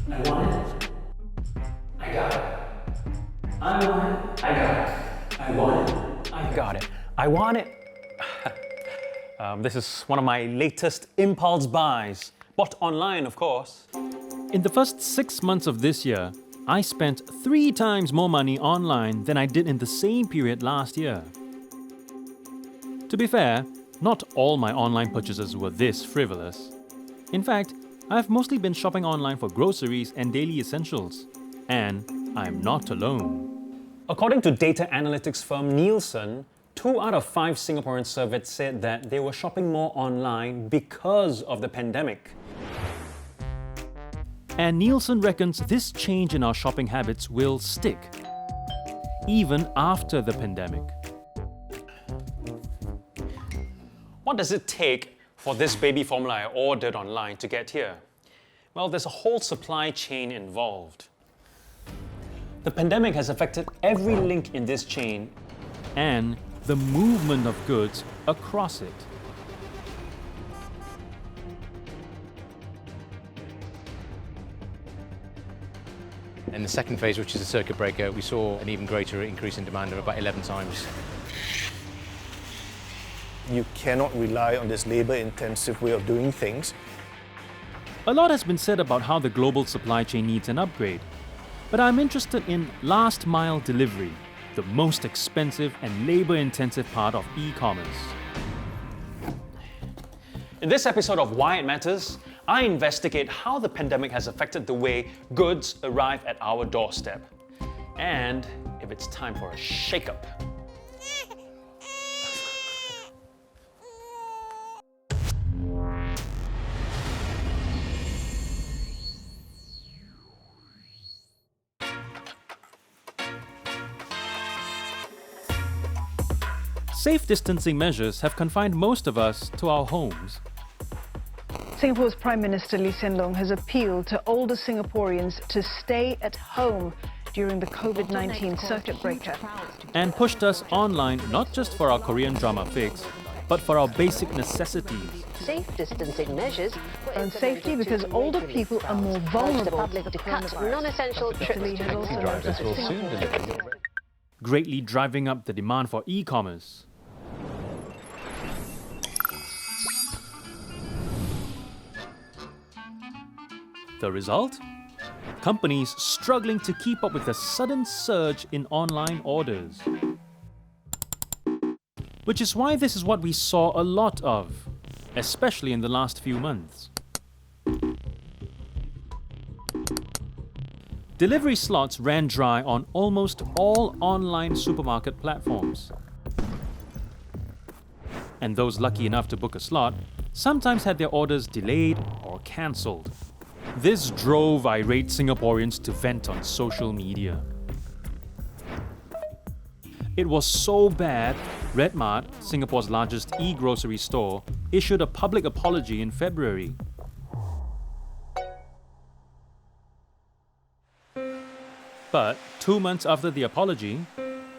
I want it. I got it. I want it. I got it. I want it. I got it. I want it. This is one of my latest impulse buys. Bought online, of course. In the first 6 months of this year, I spent 3 times more money online than I did in the same period last year. To be fair, not all my online purchases were this frivolous. In fact, I've mostly been shopping online for groceries and daily essentials. And I'm not alone. According to data analytics firm Nielsen, 2 out of 5 Singaporeans surveyed said that they were shopping more online because of the pandemic. And Nielsen reckons this change in our shopping habits will stick, even after the pandemic. What does it take for this baby formula I ordered online to get here? Well, there's a whole supply chain involved. The pandemic has affected every link in this chain And the movement of goods across it. In the second phase, which is the circuit breaker, we saw an even greater increase in demand of about 11 times. You cannot rely on this labor-intensive way of doing things. A lot has been said about how the global supply chain needs an upgrade. But I'm interested in last mile delivery, the most expensive and labor-intensive part of e-commerce. In this episode of Why It Matters, I investigate how the pandemic has affected the way goods arrive at our doorstep. And if it's time for a shake-up. Safe distancing measures have confined most of us to our homes. Singapore's Prime Minister Lee Hsien Loong has appealed to older Singaporeans to stay at home during the COVID-19 circuit breaker. And pushed us online not just for our Korean drama fix, but for our basic necessities. Safe distancing measures And safety because older people are more vulnerable the public to the to cut coronavirus. non-essential Mr. trips Lee to has also drivers noted will that soon Singapore- Greatly driving up the demand for e-commerce. The result? Companies struggling to keep up with the sudden surge in online orders. Which is why this is what we saw a lot of, especially in the last few months. Delivery slots ran dry on almost all online supermarket platforms. And those lucky enough to book a slot sometimes had their orders delayed or cancelled. This drove irate Singaporeans to vent on social media. It was so bad, Redmart, Singapore's largest e-grocery store, issued a public apology in February. But 2 months after the apology,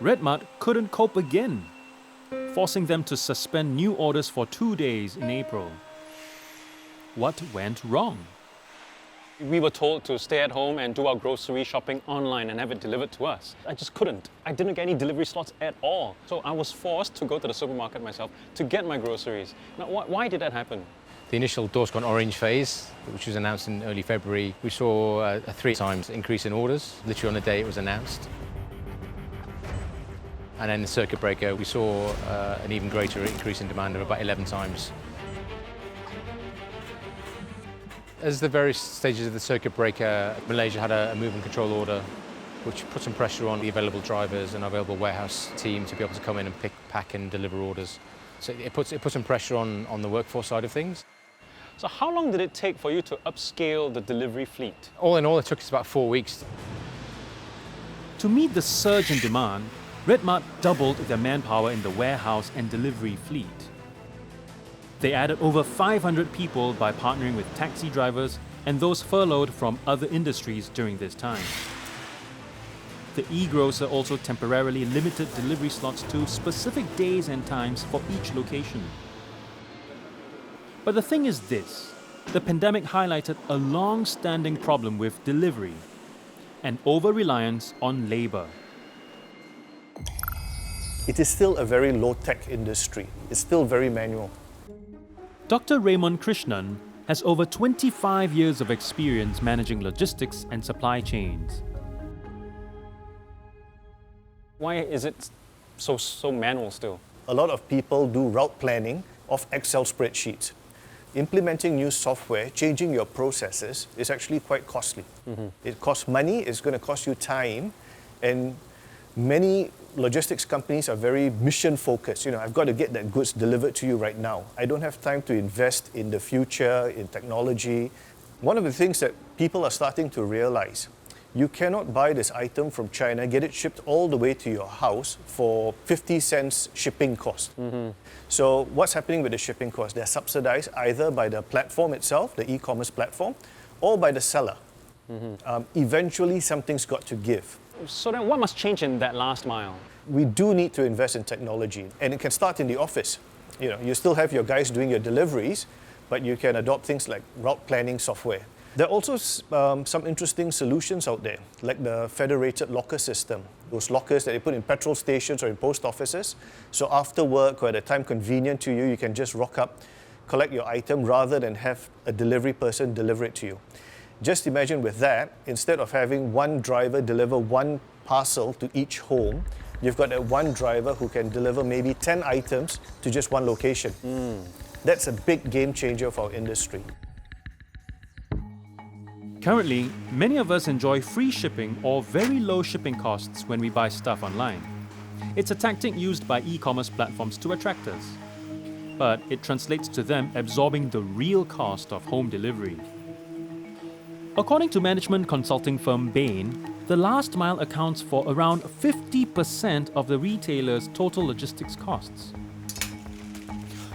Redmart couldn't cope again, forcing them to suspend new orders for 2 days in April. What went wrong? We were told to stay at home and do our grocery shopping online and have it delivered to us. I just couldn't. I didn't get any delivery slots at all. So I was forced to go to the supermarket myself to get my groceries. Now, why did that happen? The initial doors gone orange phase, which was announced in early February, we saw a 3 times increase in orders, literally on the day it was announced. And then the circuit breaker, we saw an even greater increase in demand of about 11 times. As the various stages of the circuit breaker, Malaysia had a move and control order, which put some pressure on the available drivers and available warehouse team to be able to come in and pick, pack and deliver orders. So it puts some pressure on the workforce side of things. So how long did it take for you to upscale the delivery fleet? All in all, it took us about 4 weeks. To meet the surge in demand, Redmart doubled their manpower in the warehouse and delivery fleet. They added over 500 people by partnering with taxi drivers and those furloughed from other industries during this time. The e-grocer also temporarily limited delivery slots to specific days and times for each location. But the thing is this, the pandemic highlighted a long-standing problem with delivery, an over-reliance on labor. It is still a very low-tech industry. It's still very manual. Dr. Raymond Krishnan has over 25 years of experience managing logistics and supply chains. Why is it so manual still? A lot of people do route planning of Excel spreadsheets. Implementing new software, changing your processes is actually quite costly. It costs money, it's going to cost you time, and many logistics companies are very mission focused. I've got to get that goods delivered to you right now. I don't have time to invest in the future, in technology. One of the things that people are starting to realize, you cannot buy this item from China, get it shipped all the way to your house for 50 cents shipping cost. So what's happening with the shipping cost? They're subsidized either by the platform itself, the e-commerce platform, or by the seller. Eventually, something's got to give. So then what must change in that last mile? We do need to invest in technology, and it can start in the office. You still have your guys doing your deliveries, but you can adopt things like route planning software. There are also some interesting solutions out there, like the federated locker system, those lockers that they put in petrol stations or in post offices. So after work or at a time convenient to you, you can just rock up, collect your item rather than have a delivery person deliver it to you. Just imagine with that, instead of having one driver deliver one parcel to each home, you've got that one driver who can deliver maybe 10 items to just one location. That's a big game changer for our industry. Currently, many of us enjoy free shipping or very low shipping costs when we buy stuff online. It's a tactic used by e-commerce platforms to attract us. But it translates to them absorbing the real cost of home delivery. According to management consulting firm Bain, the last mile accounts for around 50% of the retailer's total logistics costs.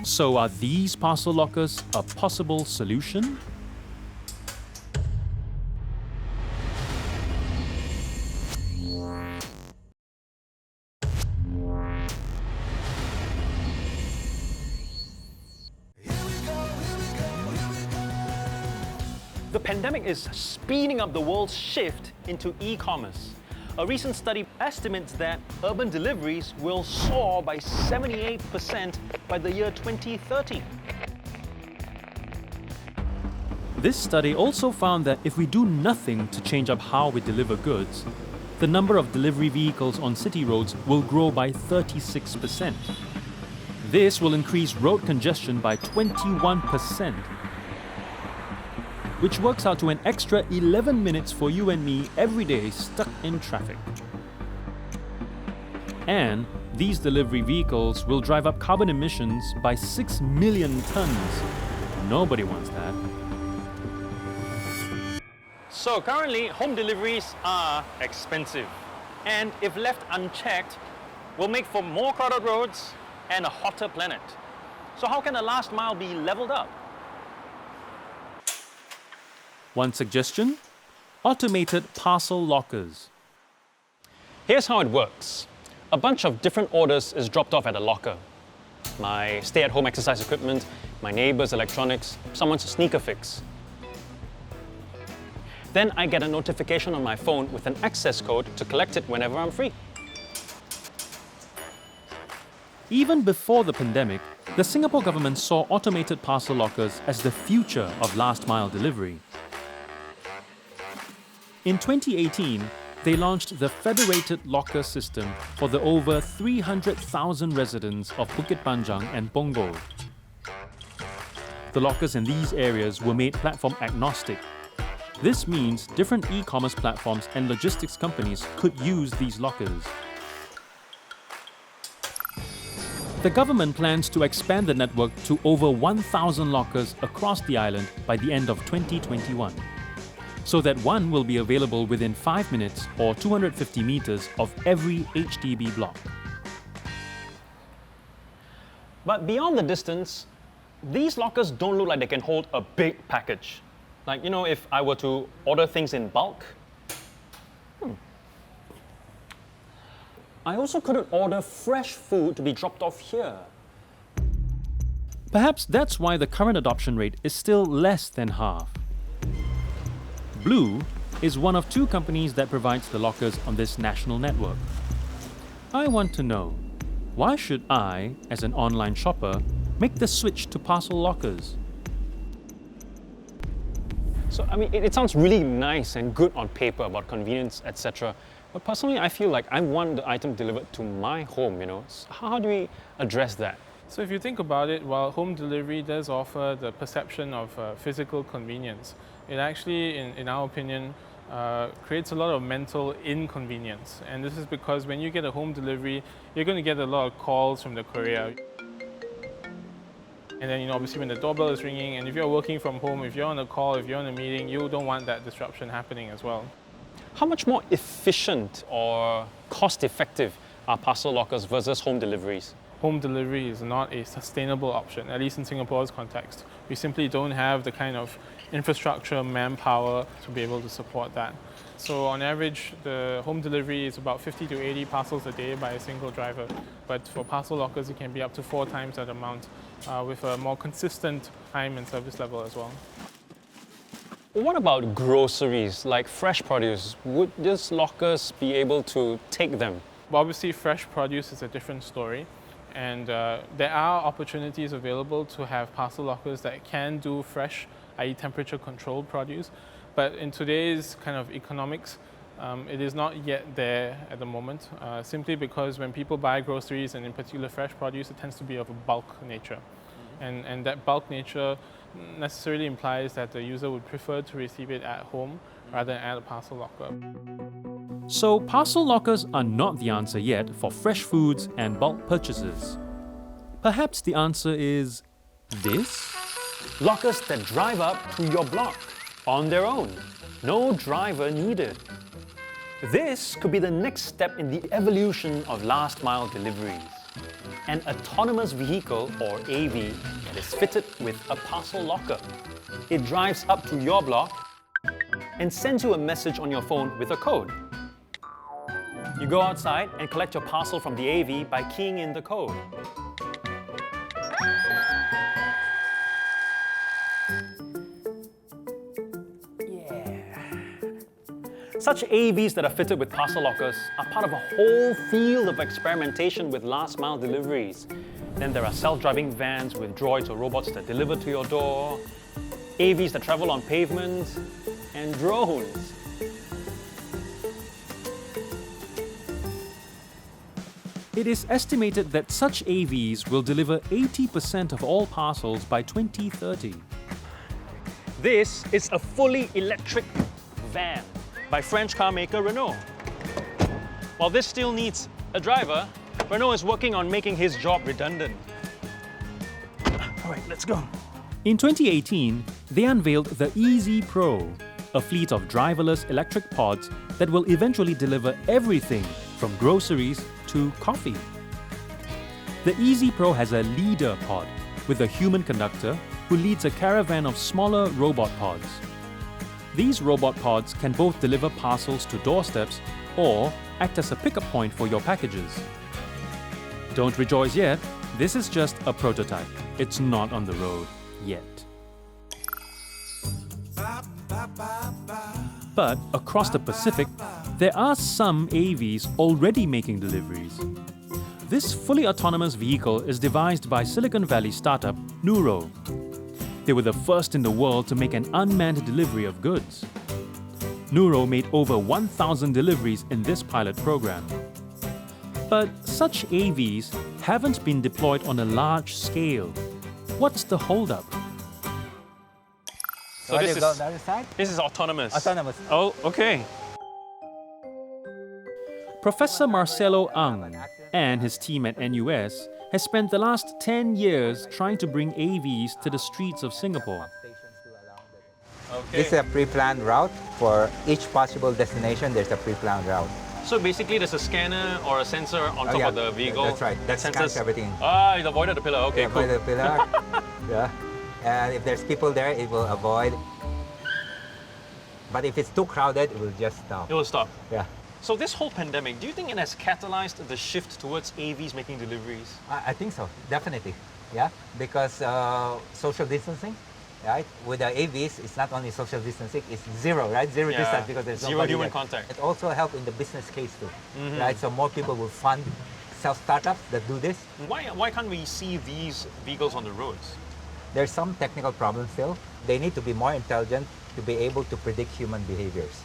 So are these parcel lockers a possible solution? The pandemic is speeding up the world's shift into e-commerce. A recent study estimates that urban deliveries will soar by 78% by the year 2030. This study also found that if we do nothing to change up how we deliver goods, the number of delivery vehicles on city roads will grow by 36%. This will increase road congestion by 21%, which works out to an extra 11 minutes for you and me every day stuck in traffic. And these delivery vehicles will drive up carbon emissions by 6 million tons. Nobody wants that. So currently, home deliveries are expensive. And if left unchecked, will make for more crowded roads and a hotter planet. So how can the last mile be leveled up? One suggestion? Automated parcel lockers. Here's how it works. A bunch of different orders is dropped off at a locker. My stay-at-home exercise equipment, my neighbor's electronics, someone's sneaker fix. Then I get a notification on my phone with an access code to collect it whenever I'm free. Even before the pandemic, the Singapore government saw automated parcel lockers as the future of last-mile delivery. In 2018, they launched the Federated Locker System for the over 300,000 residents of Bukit Panjang and Punggol. The lockers in these areas were made platform agnostic. This means different e-commerce platforms and logistics companies could use these lockers. The government plans to expand the network to over 1,000 lockers across the island by the end of 2021. So that one will be available within 5 minutes or 250 meters of every HDB block. But beyond the distance, these lockers don't look like they can hold a big package. Like, if I were to order things in bulk. I also couldn't order fresh food to be dropped off here. Perhaps that's why the current adoption rate is still less than half. Blue is one of 2 companies that provides the lockers on this national network. I want to know, why should I, as an online shopper, make the switch to parcel lockers? So, I mean, it sounds really nice and good on paper about convenience, etc. But personally, I feel like I want the item delivered to my home, you know. So how do we address that? So if you think about it, while home delivery does offer the perception of physical convenience, it actually, in our opinion, creates a lot of mental inconvenience. And this is because when you get a home delivery, you're going to get a lot of calls from the courier. And then, obviously when the doorbell is ringing, and if you're working from home, if you're on a call, if you're on a meeting, you don't want that disruption happening as well. How much more efficient or cost-effective are parcel lockers versus home deliveries? Home delivery is not a sustainable option, at least in Singapore's context. We simply don't have the kind of infrastructure, manpower to be able to support that. So on average, the home delivery is about 50 to 80 parcels a day by a single driver. But for parcel lockers, it can be up to 4 times that amount with a more consistent time and service level as well. What about groceries, like fresh produce? Would these lockers be able to take them? Well, obviously, fresh produce is a different story. And there are opportunities available to have parcel lockers that can do fresh, i.e. temperature controlled produce. But in today's kind of economics, it is not yet there at the moment, simply because when people buy groceries, and in particular fresh produce, it tends to be of a bulk nature. And that bulk nature necessarily implies that the user would prefer to receive it at home rather than at a parcel locker. So parcel lockers are not the answer yet for fresh foods and bulk purchases. Perhaps the answer is this? Lockers that drive up to your block on their own. No driver needed. This could be the next step in the evolution of last mile deliveries. An autonomous vehicle, or AV, that is fitted with a parcel locker. It drives up to your block and sends you a message on your phone with a code. You go outside and collect your parcel from the AV by keying in the code. Such AVs that are fitted with parcel lockers are part of a whole field of experimentation with last-mile deliveries. Then there are self-driving vans with droids or robots that deliver to your door, AVs that travel on pavements, and drones. It is estimated that such AVs will deliver 80% of all parcels by 2030. This is a fully electric van by French car maker Renault. While this still needs a driver, Renault is working on making his job redundant. All right, let's go. In 2018, they unveiled the Easy Pro, a fleet of driverless electric pods that will eventually deliver everything from groceries to coffee. The Easy Pro has a leader pod with a human conductor who leads a caravan of smaller robot pods. These robot pods can both deliver parcels to doorsteps or act as a pickup point for your packages. Don't rejoice yet, this is just a prototype. It's not on the road yet. But across the Pacific, there are some AVs already making deliveries. This fully autonomous vehicle is devised by Silicon Valley startup Nuro. They were the first in the world to make an unmanned delivery of goods. Nuro made over 1,000 deliveries in this pilot program. But such AVs haven't been deployed on a large scale. What's the holdup? So this go on the other side? is autonomous. Autonomous. Oh, okay. Professor Marcelo Ang and his team at NUS has spent the last 10 years trying to bring AVs to the streets of Singapore. This is a pre-planned route. For each possible destination, there's a pre-planned route. So basically there's a scanner or a sensor on top of the vehicle. That's right. That scans everything. Ah, it avoided the pillar. Okay, cool. Avoid the pillar. Yeah. And if there's people there, it will avoid. But if it's too crowded, it will just stop. It will stop. Yeah. So this whole pandemic, do you think it has catalyzed the shift towards AVs making deliveries? I think so, definitely. yeah, because social distancing, right? With the AVs, it's not only social distancing, it's zero, right? Zero Yeah. distance because there's Zero nobody human there. contact. It also helps in the business case too, right? So more people will fund self-startups that do this. Why can't we see these vehicles on the roads? There's some technical problems still. They need to be more intelligent to be able to predict human behaviors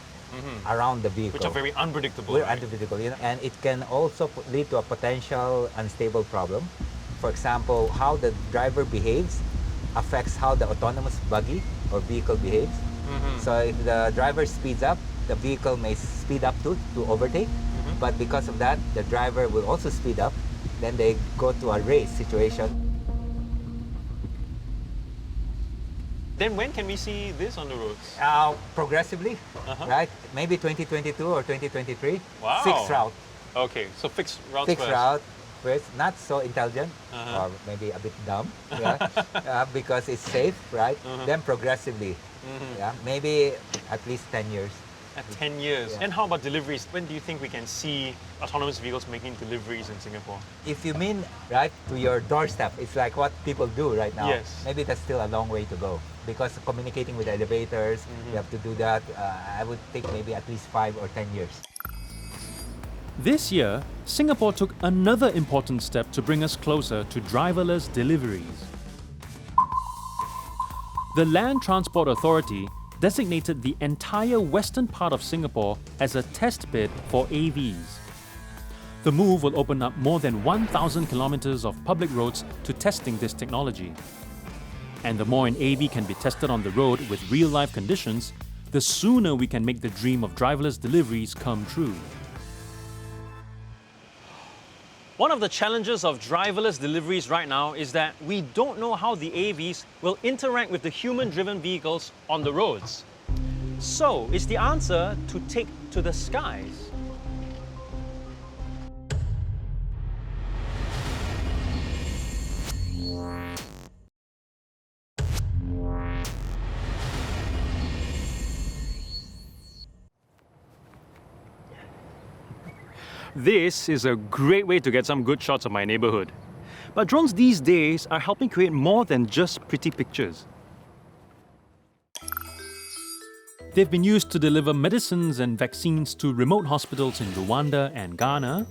around the vehicle. Which are very unpredictable. Very right? unpredictable, you know, and it can also lead to a potential unstable problem. For example, how the driver behaves affects how the autonomous buggy or vehicle behaves. So if the driver speeds up, the vehicle may speed up too to overtake. But because of that, the driver will also speed up. Then they go to a race situation. Then when can we see this on the roads? Progressively, right? Maybe 2022 or 2023. Wow. Fixed route. Okay, so fixed routes Fixed first. route first, not so intelligent or maybe a bit dumb, yeah, because it's safe, right? Then progressively, yeah, maybe at least 10 years. At 10 years. Yeah. And how about deliveries? When do you think we can see autonomous vehicles making deliveries in Singapore? If you mean right to your doorstep, it's like what people do right now. Yes. Maybe that's still a long way to go because communicating with elevators, you have to do that. I would think maybe at least 5 or 10 years. This year, Singapore took another important step to bring us closer to driverless deliveries. The Land Transport Authority designated the entire western part of Singapore as a test bed for AVs. The move will open up more than 1,000 kilometers of public roads to testing this technology. And the more an AV can be tested on the road with real-life conditions, the sooner we can make the dream of driverless deliveries come true. One of the challenges of driverless deliveries right now is that we don't know how the AVs will interact with the human-driven vehicles on the roads. So, is the answer to take to the skies? This is a great way to get some good shots of my neighborhood. But drones these days are helping create more than just pretty pictures. They've been used to deliver medicines and vaccines to remote hospitals in Rwanda and Ghana,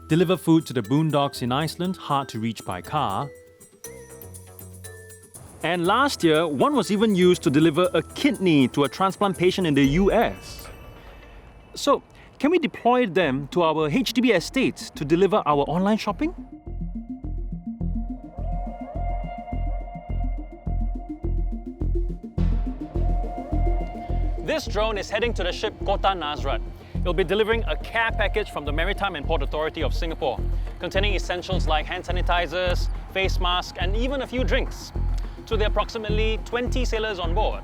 deliver food to the boondocks in Iceland, hard to reach by car, And last year, one was even used to deliver a kidney to a transplant patient in the US. So, can we deploy them to our HDB estates to deliver our online shopping? This drone is heading to the ship Kota Nazrat. It'll be delivering a care package from the Maritime and Port Authority of Singapore, containing essentials like hand sanitizers, face masks, and even a few drinks, to the approximately 20 sailors on board.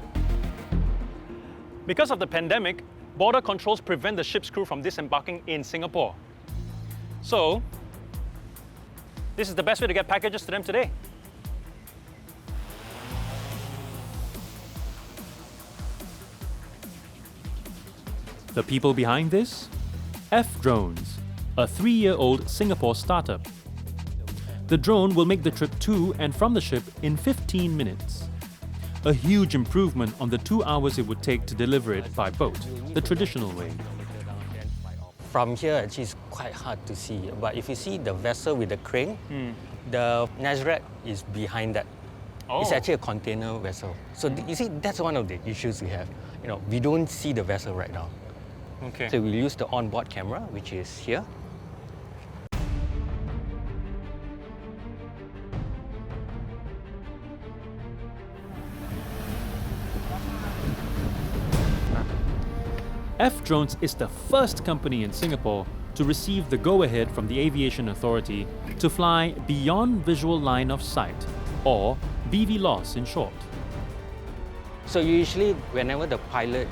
Because of the pandemic, border controls prevent the ship's crew from disembarking in Singapore. So, this is the best way to get packages to them today. The people behind this? F Drones, a 3-year-old Singapore startup. The drone will make the trip to and from the ship in 15 minutes. A huge improvement on the 2 hours it would take to deliver it by boat, the traditional way. From here, actually, it's quite hard to see. But if you see the vessel with the crane, the Nazareth is behind that. It's actually a container vessel. So you see, that's one of the issues we have. You know, we don't see the vessel right now. Okay. So we use the onboard camera, which is here. F Drones is the first company in Singapore to receive the go-ahead from the Aviation Authority to fly beyond visual line of sight, or BVLOS in short. So usually, whenever the pilot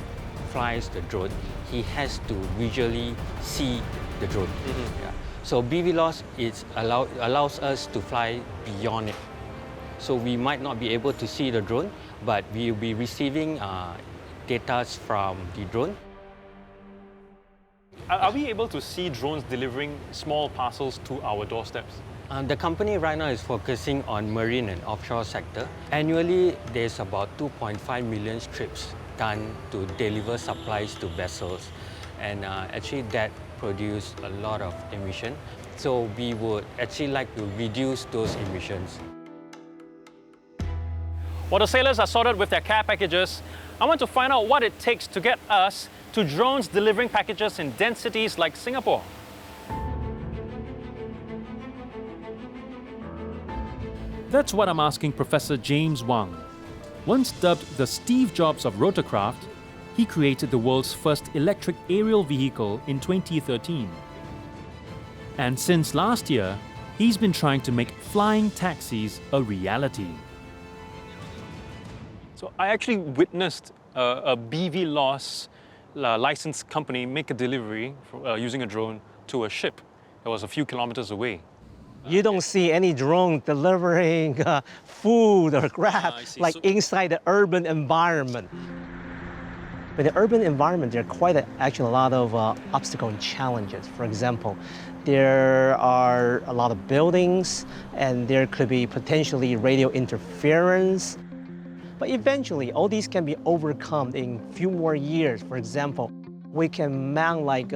flies the drone, he has to visually see the drone. Yeah. So BVLOS allows us to fly beyond it. So we might not be able to see the drone, but we will be receiving data from the drone. Are we able to see drones delivering small parcels to our doorsteps? The company right now is focusing on marine and offshore sector. Annually, there's about 2.5 million trips done to deliver supplies to vessels. And actually that produces a lot of emission. So we would actually like to reduce those emissions. While the sailors are sorted with their care packages, I want to find out what it takes to get us to drones delivering packages in dense cities like Singapore. That's what I'm asking Professor James Wang. Once dubbed the Steve Jobs of rotorcraft, he created the world's first electric aerial vehicle in 2013. And since last year, he's been trying to make flying taxis a reality. So I actually witnessed a BV loss licensed company make a delivery using a drone to a ship that was a few kilometers away. You don't see any drone delivering food or crap like inside the urban environment. But the urban environment, there are actually a lot of obstacles and challenges. For example, there are a lot of buildings and there could be potentially radio interference. But eventually, all these can be overcome in a few more years. For example, we can mount like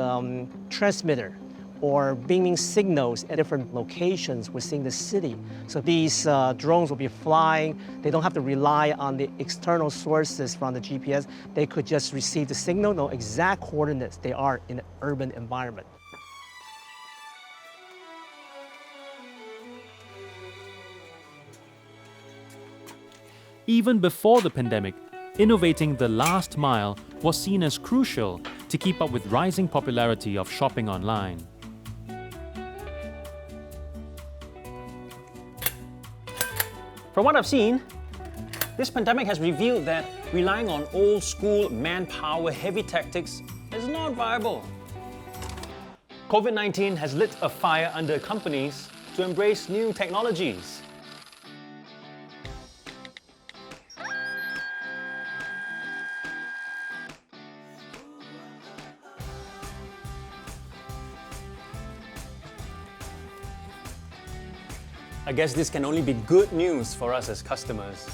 transmitter or beaming signals at different locations within the city. So these drones will be flying. They don't have to rely on the external sources from the GPS. They could just receive the signal, know exact coordinates they are in the urban environment. Even before the pandemic, innovating the last mile was seen as crucial to keep up with rising popularity of shopping online. From what I've seen, this pandemic has revealed that relying on old-school manpower heavy tactics is not viable. COVID-19 has lit a fire under companies to embrace new technologies. I guess this can only be good news for us as customers.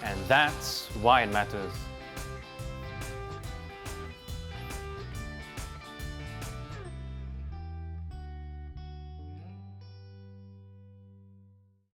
And that's why it matters.